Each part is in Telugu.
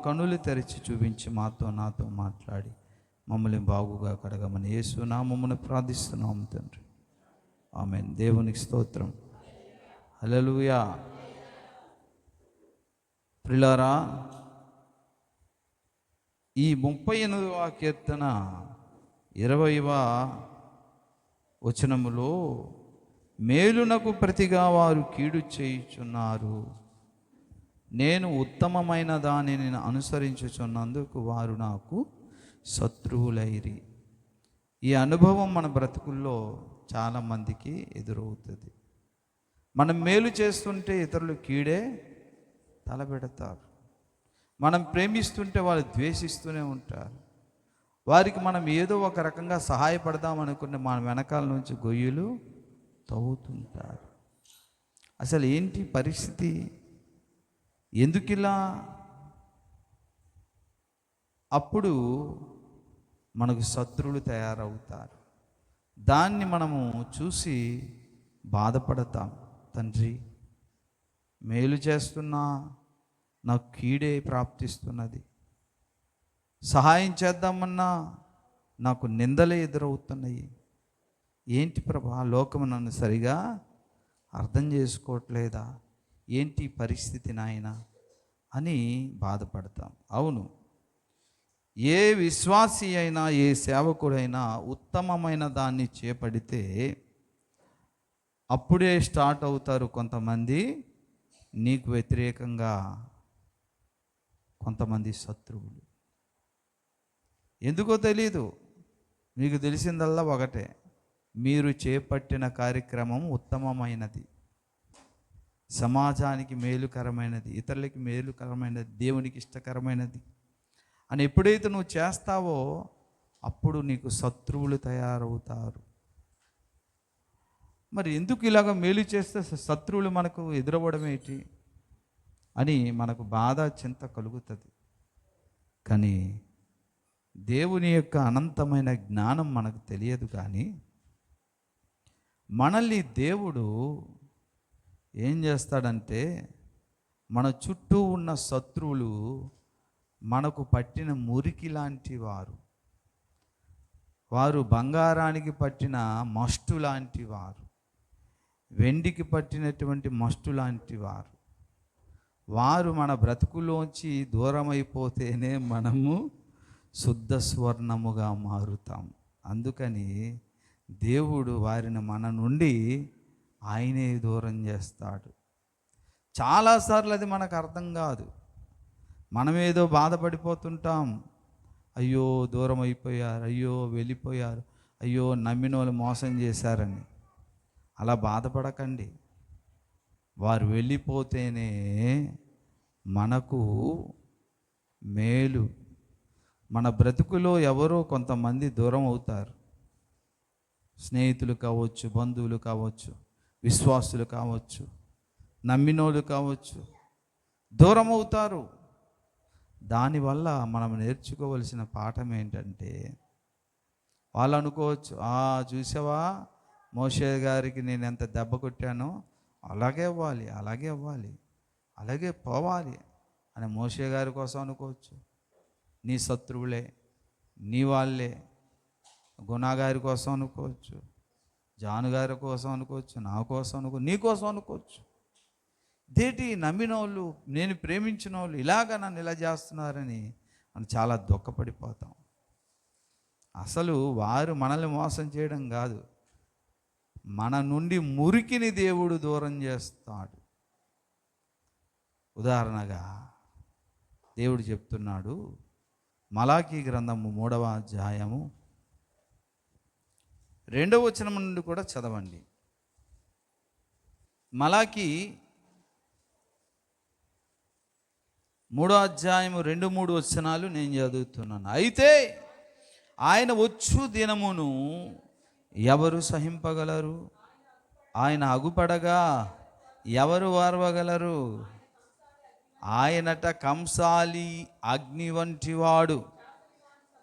కనులు తెరిచి చూపించి నాతో మాట్లాడి మమ్మల్ని బాగుగా కడగమని యేసు నామమున ప్రార్థిస్తున్నాం తండ్రి. ఆమేన్. దేవునికి స్తోత్రం. హల్లెలూయా. ప్రియులారా, ఈ 38వ కీర్తన 20వ వచనములో మేలునకు ప్రతిగా వారు కీడు చేయుచున్నారు, నేను ఉత్తమమైన దానిని అనుసరించుచున్నందుకు వారు నాకు శత్రువులైరి. ఈ అనుభవం మన బ్రతుకుల్లో చాలామందికి ఎదురవుతుంది. మనం మేలు చేస్తుంటే ఇతరులు కీడే తలపెడతారు. మనం ప్రేమిస్తుంటే వాళ్ళు ద్వేషిస్తూనే ఉంటారు. వారికి మనం ఏదో ఒక రకంగా సహాయపడదాం అనుకునే మన వెనకాల నుంచి గొయ్యలు తవ్వుతుంటారు. అసలు ఏంటి పరిస్థితి? ఎందుకిలా? అప్పుడు మనకు శత్రువులు తయారవుతారు. దాన్ని మనము చూసి బాధపడతాం. తండ్రి, మేలు చేస్తున్నా నాకు కీడే ప్రాప్తిస్తున్నది, సహాయం చేద్దామన్నా నాకు నిందలే ఎదురవుతున్నాయి. ఏంటి ప్రభా, లోకము నన్ను సరిగా అర్థం చేసుకోవట్లేదా? ఏంటి పరిస్థితి నాయన అని బాధపడతాం. అవును, ఏ విశ్వాసి అయినా ఏ సేవకుడైనా ఉత్తమమైన దాన్ని చేపడితే అప్పుడే స్టార్ట్ అవుతారు కొంతమంది నీకు వ్యతిరేకంగా, కొంతమంది శత్రువులు. ఎందుకో తెలీదు. మీకు తెలిసిందల్లా ఒకటే, మీరు చేపట్టిన కార్యక్రమం ఉత్తమమైనది, సమాజానికి మేలుకరమైనది, ఇతరులకి మేలుకరమైనది, దేవునికి ఇష్టకరమైనది అని ఎప్పుడైతే నువ్వు చేస్తావో అప్పుడు నీకు శత్రువులు తయారవుతారు. మరి ఎందుకు ఇలాగ మేలు చేస్తే శత్రువులు మనకు ఎదురవ్వడం ఏంటి అని మనకు బాధ, చింత కలుగుతుంది. కానీ దేవుని యొక్క అనంతమైన జ్ఞానం మనకు తెలియదు. కానీ మనల్ని దేవుడు ఏం చేస్తాడంటే, మన చుట్టూ ఉన్న శత్రువులు మనకు పట్టిన మురికి లాంటి వారు, వారు బంగారానికి పట్టిన మస్టు లాంటి వారు, వెండికి పట్టినటువంటి మస్టు లాంటి వారు. వారు మన బ్రతుకులోంచి దూరమైపోతేనే మనము శుద్ధ స్వర్ణముగా మారుతాం. అందుకని దేవుడు వారిని మన నుండి ఆయనే దూరం చేస్తాడు. చాలాసార్లు అది మనకు అర్థం కాదు. మనమేదో బాధపడిపోతుంటాం, అయ్యో దూరం అయిపోయారు, అయ్యో వెళ్ళిపోయారు, అయ్యో నమ్మిన వాళ్ళు మోసం చేశారని. అలా బాధపడకండి. వారు వెళ్ళిపోతేనే మనకు మేలు. మన బ్రతుకులో ఎవరో కొంతమంది దూరం అవుతారు. స్నేహితులు కావచ్చు, బంధువులు కావచ్చు, విశ్వాసులు కావచ్చు, నమ్మినోళ్ళు కావచ్చు, దూరం అవుతారు. దానివల్ల మనం నేర్చుకోవలసిన పాఠం ఏంటంటే, వాళ్ళు అనుకోవచ్చు, చూసావా మోషే గారికి నేను ఎంత దెబ్బ కొట్టానో అలాగే అవ్వాలి, అలాగే అవ్వాలి, అలాగే పోవాలి అని మోషే గారి కోసం అనుకోవచ్చు. నీ శత్రువులే, నీ వాళ్ళే. గుణగారి కోసం అనుకోవచ్చు, జానుగారి కోసం అనుకోవచ్చు, నా కోసం నీ కోసం అనుకోవచ్చు. దేటి నమ్మిన వాళ్ళు, నేను ప్రేమించిన వాళ్ళు ఇలాగ నన్ను ఇలా చేస్తున్నారని మనం చాలా దుఃఖపడిపోతాం. అసలు వారు మనల్ని మోసం చేయడం కాదు, మన నుండి మురికిని దేవుడు దూరం చేస్తాడు. ఉదాహరణగా దేవుడు చెప్తున్నాడు, మలాకీ గ్రంథము 3వ అధ్యాయము 2వ వచనం నుండి కూడా చదవండి. మలాకీ 3వ అధ్యాయము 2-3 వచనాలు నేను చదువుతున్నాను. అయితే ఆయన వచ్చు దినమును ఎవరు సహింపగలరు? ఆయన అగుపడగా ఎవరు వారవగలరు? ఆయనట కంసాలి అగ్ని వంటివాడు,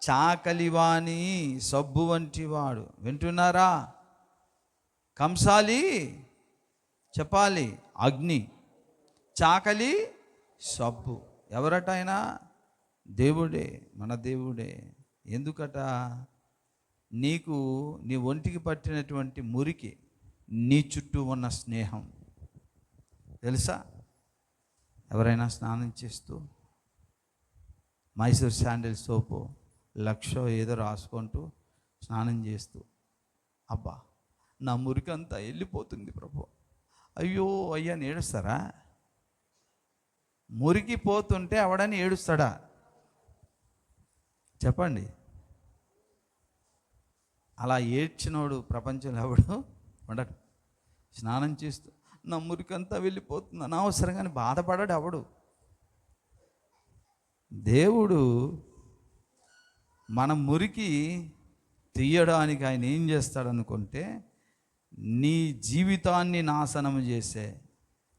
చాకలివాణి సబ్బు వంటివాడు. వింటున్నారా? కంసాలి చెప్పాలి, అగ్ని, చాకలి సబ్బు. ఎవరట ఆయన? దేవుడే, మన దేవుడే. ఎందుకట? నీకు నీ ఒంటికి పట్టినటువంటి మురికి, నీ చుట్టూ ఉన్న స్నేహం. తెలుసా? ఎవరైనా స్నానం చేస్తూ మైసూర్ శాండిల్ సోపు లక్షో ఏదో రాసుకుంటూ స్నానం చేస్తూ, అబ్బా నా మురికి అంతా వెళ్ళిపోతుంది ప్రభు, అయ్యో అయ్యా అని ఏడుస్తారా? మురికి పోతుంటే అవడని ఏడుస్తాడా? చెప్పండి. అలా ఏడ్చినోడు ప్రపంచంలో ఎవడు ఉండడు. స్నానం చేస్తూ నా మురికంతా వెళ్ళిపోతుంది అనవసరంగానే బాధపడాడు అవడు. దేవుడు మన మురికి తీయడానికి ఆయన ఏం చేస్తాడనుకుంటే, నీ జీవితాన్ని నాశనం చేసే,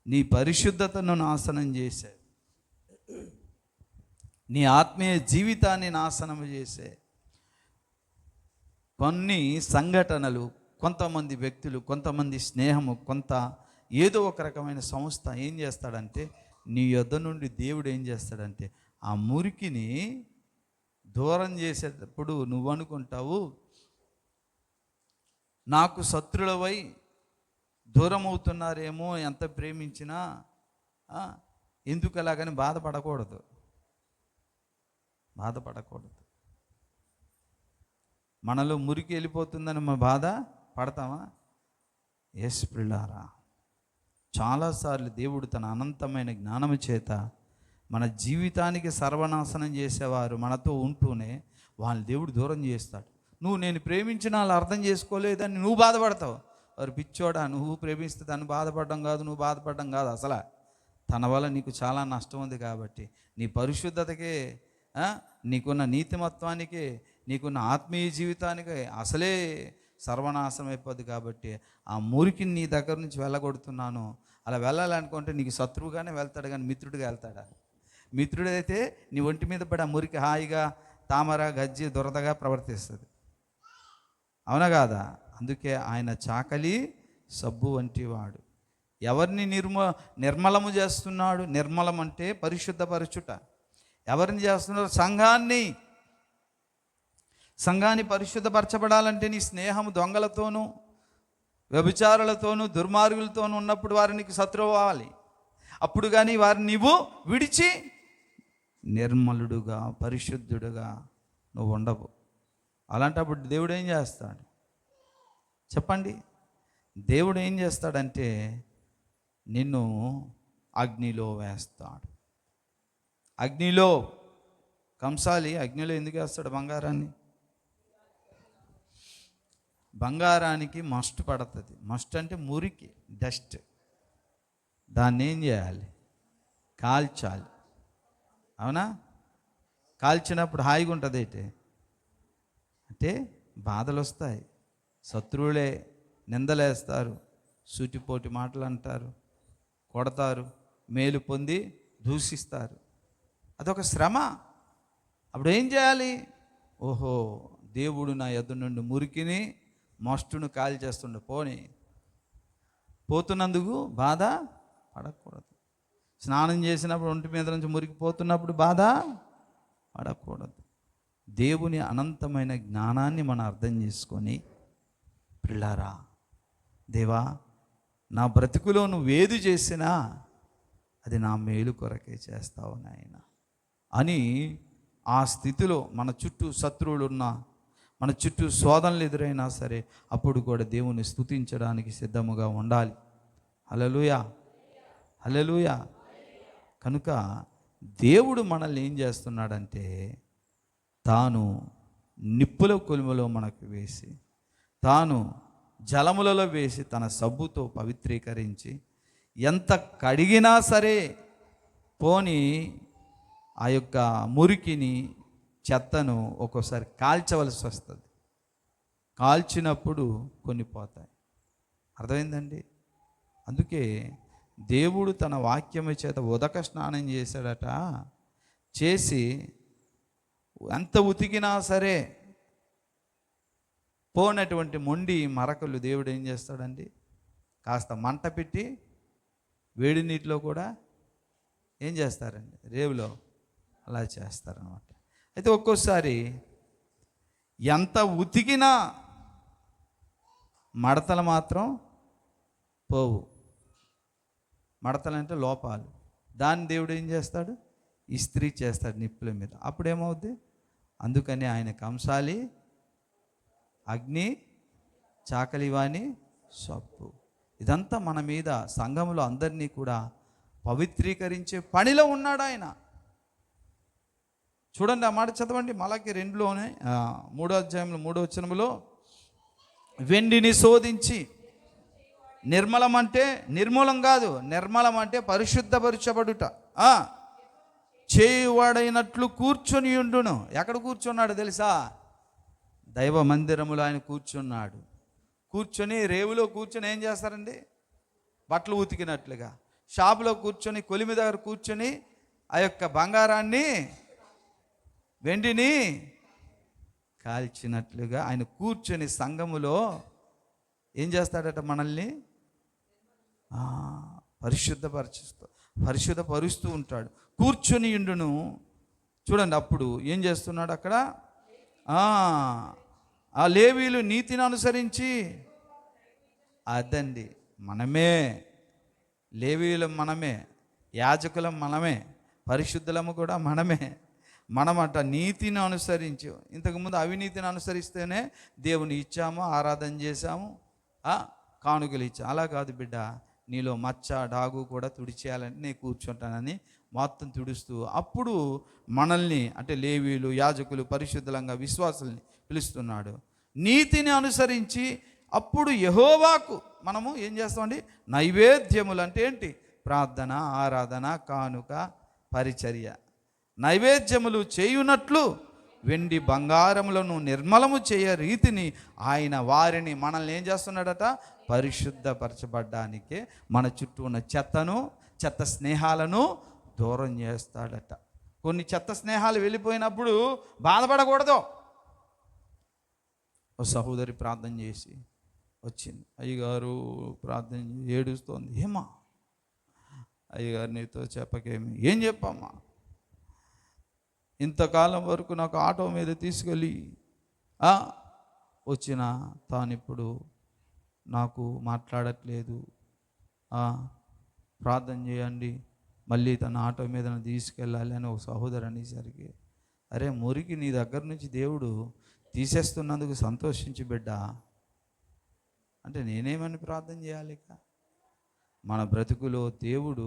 నీ పరిశుద్ధతను నాశనం చేసే, నీ ఆత్మీయ జీవితాన్ని నాశనం చేసే కొన్ని సంఘటనలు, కొంతమంది వ్యక్తులు, కొంతమంది స్నేహము, కొంత ఏదో ఒక రకమైన సంస్థ ఏం చేస్తాడంటే, నీ యొద్ద నుండి దేవుడు ఏం చేస్తాడంటే ఆ మురికిని దూరం చేసేటప్పుడు నువ్వు అనుకుంటావు, నాకు శత్రులవై దూరం అవుతున్నారేమో, ఎంత ప్రేమించినా ఎందుకు అలాగని బాధపడకూడదు. మనలో మురికి వెళ్ళిపోతుందని మన బాధ పడతామా? యేసు ప్రియులారా, చాలాసార్లు దేవుడు తన అనంతమైన జ్ఞానము చేత మన జీవితానికి సర్వనాశనం చేసేవారు మనతో ఉంటూనే వాళ్ళని దేవుడు దూరం చేస్తాడు. నేను ప్రేమించిన వాళ్ళు అర్థం చేసుకోలేదని నువ్వు బాధపడతావు. వారు పిచ్చోడా, నువ్వు ప్రేమిస్తే తను బాధపడడం కాదు, నువ్వు బాధపడడం కాదు. అసలు తన వల్ల నీకు చాలా నష్టం ఉంది కాబట్టి, నీ పరిశుద్ధతకే, నీకున్న నీతిమత్వానికే, నీకున్న ఆత్మీయ జీవితానికే అసలే సర్వనాశనం అయిపోద్ది. కాబట్టి ఆ మురికిని నీ దగ్గర నుంచి వెళ్ళగొడుతున్నాను. అలా వెళ్ళాలనుకుంటే నీకు శత్రువుగానే వెళ్తాడు, కానీ మిత్రుడిగా వెళ్తాడా? మిత్రుడైతే నీ ఒంటి మీద పడి ఆ మురికి హాయిగా తామర గజ్జి దురదగా ప్రవర్తిస్తుంది. అవునా కాదా? అందుకే ఆయన చాకలి సబ్బు వంటి వాడు. ఎవరిని నిర్మలము చేస్తున్నాడు? నిర్మలం అంటే పరిశుద్ధపరచుట. ఎవరిని చేస్తున్నారు? సంఘాన్ని పరిశుద్ధపరచబడాలంటే నీ స్నేహం దొంగలతోనూ, వ్యభిచారులతోనూ, దుర్మార్గులతోనూ ఉన్నప్పుడు వారు నీకు శత్రువు అవ్వాలి. అప్పుడు కానీ వారిని నీవు విడిచి నిర్మలుడుగా, పరిశుద్ధుడుగా నువ్వు ఉండవు. అలాంటప్పుడు దేవుడు ఏం చేస్తాడు చెప్పండి? దేవుడు ఏం చేస్తాడంటే నిన్ను అగ్నిలో వేస్తాడు. అగ్నిలో, కంసాలి అగ్నిలో ఎందుకు వేస్తాడు బంగారాన్ని? బంగారానికి మస్ట్ పడుతుంది. మస్ట్ అంటే మురికి, డస్ట్. దాన్ని ఏం చేయాలి? కాల్చాలి. అవునా? కాల్చినప్పుడు హాయిగా ఉంటుంది. అంటే బాధలు వస్తాయి, శత్రువులే నిందలేస్తారు, సూటిపోటి మాటలు అంటారు, కొడతారు, మేలు పొంది దూషిస్తారు. అదొక శ్రమ. అప్పుడు ఏం చేయాలి? ఓహో, దేవుడు నా యొద్ద నుండి మురికిని, మస్టును కాల్ చేస్తుండే, పోతున్నందుకు బాధ పడకూడదు. స్నానం చేసినప్పుడు ఒంటి మీద నుంచి మురికి పోతున్నప్పుడు బాధ పడకూడదు. దేవుని అనంతమైన జ్ఞానాన్ని మనం అర్థం చేసుకొని, పిల్లారా, దేవా నా బ్రతుకులో నువ్వేది చేసినా అది నా మేలు కొరకే చేస్తావు నాయన అని ఆ స్థితిలో మన చుట్టూ శత్రువులు ఉన్నా, మన చుట్టూ శోధనలు ఎదురైనా సరే అప్పుడు కూడా దేవుని స్తుతించడానికి సిద్ధముగా ఉండాలి. హల్లెలూయా, హల్లెలూయా. కనుక దేవుడు మనల్ని ఏం చేస్తున్నాడంటే, తాను నిప్పుల కొలిమిలో మనకు వేసి, తాను జలములలో వేసి, తన సబ్బుతో పవిత్రీకరించి, ఎంత కడిగినా సరే పోని ఆ యొక్క మురికిని, చెత్తను ఒక్కోసారి కాల్చవలసి వస్తుంది. కాల్చినప్పుడు కొన్ని పోతాయి. అర్థమైందండి? అందుకే దేవుడు తన వాక్యము చేత ఉదక స్నానం చేశాడట. చేసి ఎంత ఉతికినా సరే పోనటువంటి మొండి మరకలు దేవుడు ఏం చేస్తాడండి? కాస్త మంట పెట్టి వేడి నీటిలో కూడా ఏం చేస్తారండి? రేవులో అలా చేస్తారనమాట. అయితే ఒక్కోసారి ఎంత ఉతికినా మడతలు మాత్రం పోవు. మడతలు అంటే లోపాలు. దాన్ని దేవుడు ఏం చేస్తాడు? ఇస్త్రీ చేస్తాడు నిప్పుల మీద. అప్పుడేమవుద్ది? అందుకని ఆయన కంసాలి, అగ్ని, చాకలివాని సొప్పు. ఇదంతా మన మీద, సంఘములో అందరినీ కూడా పవిత్రీకరించే పనిలో ఉన్నాడు ఆయన. చూడండి, ఆ మాట చదవండి. మలాకి 2లోనే 3వ అధ్యాయంలో 3వ వచనములో, వెండిని శోధించి నిర్మలం అంటే నిర్మూలం కాదు, నిర్మలం అంటే పరిశుద్ధపరచబడుట, చేయువాడైనట్లు కూర్చొని ఉండును. ఎక్కడ కూర్చున్నాడు తెలుసా? దైవ మందిరములో ఆయన కూర్చున్నాడు. కూర్చొని, రేవులో కూర్చొని ఏం చేస్తారండి? బట్టలు ఉతికినట్లుగా. షాపులో కూర్చొని, కొలిమి దగ్గర కూర్చొని ఆ యొక్క బంగారాన్ని, వెండిని కాల్చినట్లుగా ఆయన కూర్చొని సంఘములో ఏం చేస్తాడట? మనల్ని పరిశుద్ధపరుస్తూ ఉంటాడు. కూర్చొని ఉండును. చూడండి, అప్పుడు ఏం చేస్తున్నాడు అక్కడ? ఆ లేవీయులు నీతిని అనుసరించి, అదండి మనమే, లేవీయులం మనమే, యాజకులం మనమే, పరిశుద్ధులము కూడా మనమే. మనమట నీతిని అనుసరించి, ఇంతకుముందు అవినీతిని అనుసరిస్తేనే దేవుని ఇచ్చాము, ఆరాధన చేశాము, కానుకలు ఇచ్చాము. అలా కాదు బిడ్డ, నీలో మచ్చ డాగు కూడా తుడిచేయాలంటే నేను కూర్చుంటానని మొత్తం తుడుస్తూ, అప్పుడు మనల్ని, అంటే లేవీయులు, యాజకులు, పరిశుద్ధులంగా విశ్వాసుల్ని పిలుస్తున్నాడు. నీతిని అనుసరించి అప్పుడు యెహోవాకు మనము ఏం చేస్తామండి? నైవేద్యములు అంటే ఏంటి? ప్రార్థన, ఆరాధన, కానుక, పరిచర్య. నైవేద్యములు చేయునట్లు వెండి బంగారములను నిర్మలము చేయ రీతిని ఆయన వారిని, మనల్ని ఏం చేస్తున్నాడట? పరిశుద్ధపరచబడ్డానికే మన చుట్టూ ఉన్న చెత్త స్నేహాలను దూరం చేస్తాడట. కొన్ని చెత్త స్నేహాలు వెళ్ళిపోయినప్పుడు బాధపడకూడదు. ఓ సహోదరి ప్రార్థన చేసి వచ్చింది, అయ్యగారు ప్రార్థన ఏడుస్తోంది. ఏమా అయ్యగారు నీతో చెప్పకేమి? ఏం చెప్పమ్మా? ఇంతకాలం వరకు నాకు ఆటో మీద తీసుకెళ్ళి వచ్చిన తానిప్పుడు నాకు మాట్లాడట్లేదు, ప్రార్థన చేయండి, మళ్ళీ తన ఆటో మీద తీసుకెళ్ళాలి అని ఒక సహోదరు అనేసరికి, అరే మురికి నీ దగ్గర నుంచి దేవుడు తీసేస్తున్నందుకు సంతోషించి బిడ్డ అంటే నేనేమని ప్రార్థన చేయాలి? ఇక మన బ్రతుకులో దేవుడు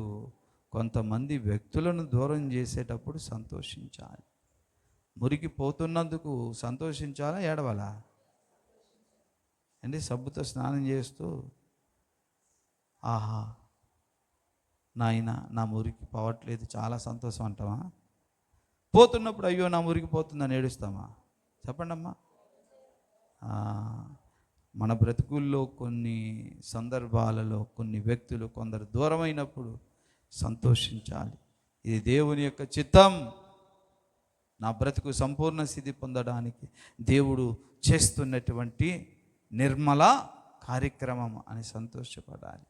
కొంతమంది వ్యక్తులను దూరం చేసేటప్పుడు సంతోషించాలి. మురికి పోతున్నందుకు సంతోషించాలా, ఏడవాలా అండి? సబ్బుతో స్నానం చేస్తూ, ఆహా నాయన నా మురికి పోవట్లేదు, చాలా సంతోషం అంటామా? పోతున్నప్పుడు అయ్యో నా మురికి పోతుందని ఏడుస్తామా? చెప్పండి అమ్మా. మన బ్రతుకుల్లో కొన్ని సందర్భాలలో కొన్ని వ్యక్తులు కొందరు దూరమైనప్పుడు సంతోషించాలి. ఇది దేవుని యొక్క చిత్తం. నా బ్రతుకు సంపూర్ణ స్థితి పొందడానికి దేవుడు చేస్తున్నటువంటి నిర్మల కార్యక్రమం అని సంతోషపడాలి.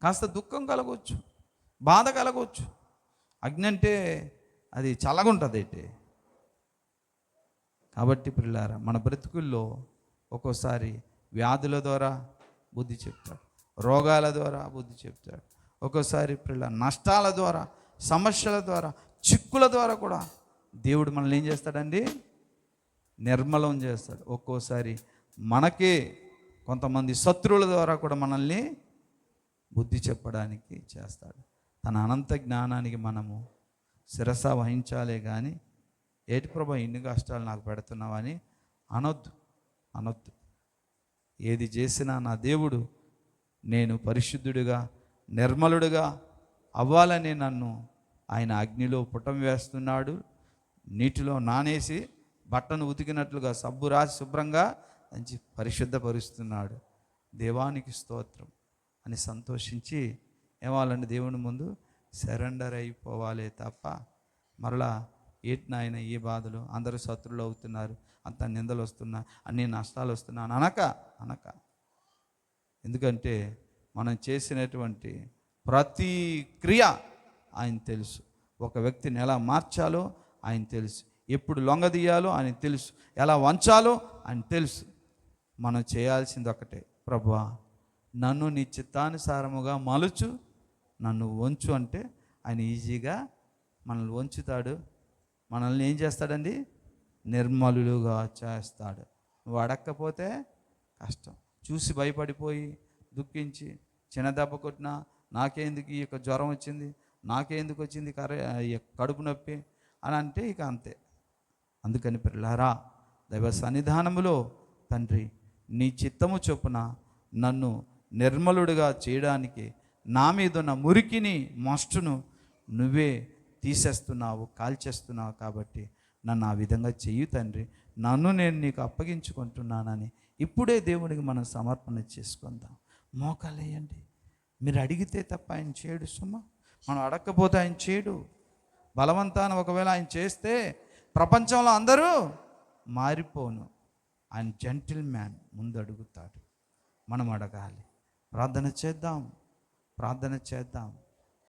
కాస్త దుఃఖం కలగవచ్చు, బాధ కలగవచ్చు. అగ్ని అంటే అది చల్లగుంటుంది అయితే. కాబట్టి పిల్లారా, మన బ్రతుకుల్లో ఒక్కోసారి వ్యాధుల ద్వారా బుద్ధి చెప్తాడు, రోగాల ద్వారా బుద్ధి చెప్తాడు, ఒక్కోసారి పిల్ల నష్టాల ద్వారా, సమస్యల ద్వారా, చిక్కుల ద్వారా కూడా దేవుడు మనల్ని ఏం చేస్తాడండి? నిర్మలం చేస్తాడు. ఒక్కోసారి మనకే కొంతమంది శత్రువుల ద్వారా కూడా మనల్ని బుద్ధి చెప్పడానికి చేస్తాడు. తన అనంత జ్ఞానానికి మనము శిరస వహించాలే కానీ, ఏటి ప్రభా ఇన్ని కష్టాలు నాకు పెడుతున్నావని అనొద్దు. ఏది చేసినా నా దేవుడు నేను పరిశుద్ధుడిగా, నిర్మలుడిగా అవ్వాలని నన్ను ఆయన అగ్నిలో పుటం వేస్తున్నాడు. నీటిలో నానేసి బట్టను ఉతికినట్లుగా సబ్బు రాసి శుభ్రంగా మంచి పరిశుద్ధపరుస్తున్నాడు. దేవానికి స్తోత్రం అని సంతోషించి ఏవాలండి? దేవుని ముందు సరెండర్ అయిపోవాలే తప్ప మరలా ఏటి నాయన ఈ బాధలు, అందరూ శత్రువులు అవుతున్నారు, అంత నిందలు వస్తున్నా, అన్ని నష్టాలు వస్తున్నాను అనక. ఎందుకంటే మనం చేసినటువంటి ప్రతి క్రియ ఆయన తెలుసు. ఒక వ్యక్తిని ఎలా మార్చాలో ఆయన తెలుసు, ఎప్పుడు లొంగదీయాలో ఆయన తెలుసు, ఎలా వంచాలో ఆయన తెలుసు. మనం చేయాల్సింది ఒకటే, ప్రభువా నన్ను నీ చిత్తానుసారముగా మలుచు, నన్ను వంచు అంటే ఆయన ఈజీగా మనల్ని వంచుతాడు. మనల్ని ఏం చేస్తాడండి? నిర్మలులుగా చేస్తాడు. నువ్వు అడక్కపోతే కష్టం. చూసి భయపడిపోయి దుఃఖించి చిన్న దెబ్బ కొట్టినా నాకేందుకు ఈ యొక్క జ్వరం వచ్చింది, నాకేందుకు వచ్చింది కడుపు నొప్పి అని అంటే ఇక అంతే. అందుకని పిల్లారా, దైవ సన్నిధానములో తండ్రి నీ చిత్తము చొప్పున నన్ను నిర్మలుడిగా చేయడానికి నా మీద ఉన్న మురికిని మస్టును నువ్వే తీసేస్తున్నావు, కాల్చేస్తున్నావు. కాబట్టి నన్ను ఆ విధంగా చెయ్యి తండ్రి, నన్ను నేను నీకు అప్పగించుకుంటున్నానని ఇప్పుడే దేవునికి మనం సమర్పణ చేసుకుందాం. మోకాలేయండి. మీరు అడిగితే తప్ప ఆయన చేయడు సుమా. మనం అడగకపోతే ఆయన చేయడు. బలవంతాన ఒకవేళ ఆయన చేస్తే ప్రపంచంలో అందరూ మారిపోను. ఆయన జెంటిల్ మ్యాన్, ముందు అడుగుతాడు. మనం అడగాలి. ప్రార్థన చేద్దాం.